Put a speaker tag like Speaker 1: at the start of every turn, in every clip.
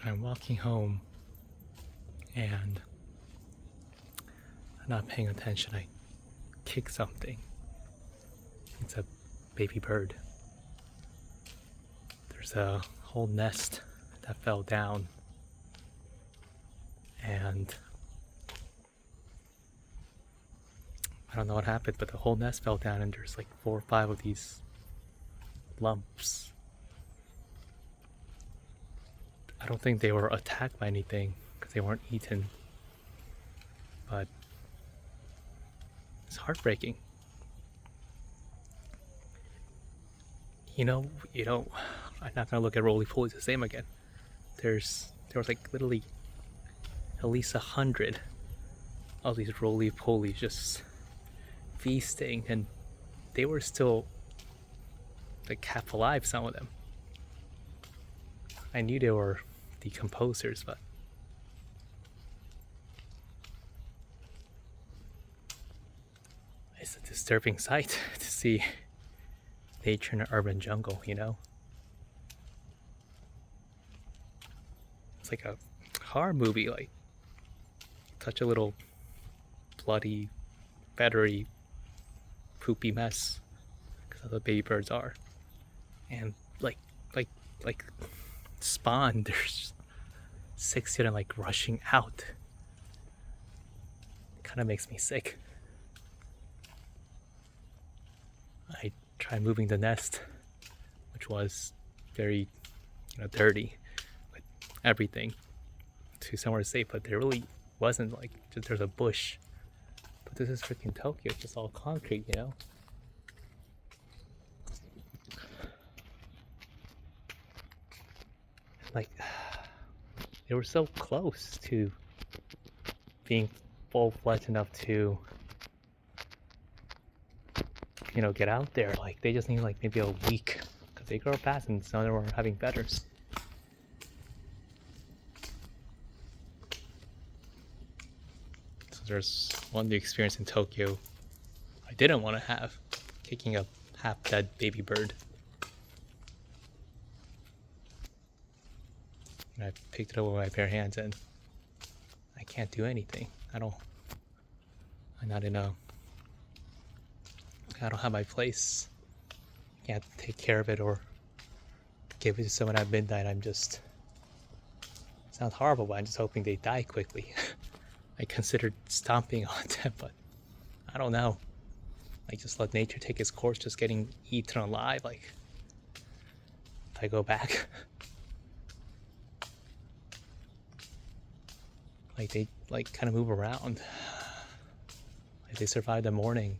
Speaker 1: I'm walking home and I'm not paying attention. I kick something. It's a baby bird. There's a whole nest that fell down, and I don't know what happened, but the whole nest fell down, and there's like 4 or 5 of these lumps. I don't think they were attacked by anything because they weren't eaten, but it's heartbreaking. You know, I'm not gonna look at Roly Polies the same again. There was like literally at least 100 of these Roly Polies just feasting, and they were still like half alive, some of them. I knew they were decomposers, but it's a disturbing sight to see nature in an urban jungle, It's like a horror movie, like such a little bloody, feathery, poopy mess, because that's what baby birds are. And like spawn, there's 60 of them like rushing out. It kind of makes me sick. I tried moving the nest, which was very, dirty with everything, to somewhere safe, but there really wasn't. Like, just there's a bush. But this is freaking Tokyo, it's just all concrete, Like, they were so close to being full-fledged enough to, get out there. Like, they just need like maybe a week, because they grow fast and some of them were having feathers. So there's one new experience in Tokyo I didn't want to have, kicking a half-dead baby bird. And I picked it up with my bare hands, and I can't do anything. I'm not in a, I don't have my place. I can't take care of it or give it to someone at midnight. It sounds horrible, but I'm just hoping they die quickly. I considered stomping on them, but I don't know. Like, just let nature take its course, just getting eaten alive. Like, if I go back, like they kind of move around. If they survive the morning,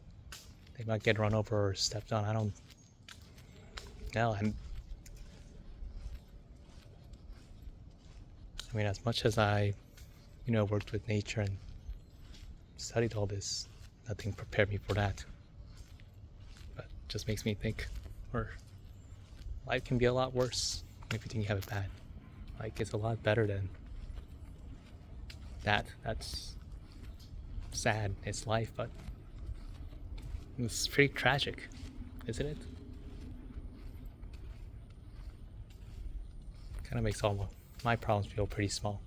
Speaker 1: they might get run over or stepped on. I don't know. I mean, as much as I, worked with nature and studied all this, nothing prepared me for that. But it just makes me think, or life can be a lot worse if you think you have it bad. Like, it's a lot better than that. That's sad. It's life, but it's pretty tragic, isn't it? Kind of makes all my problems feel pretty small.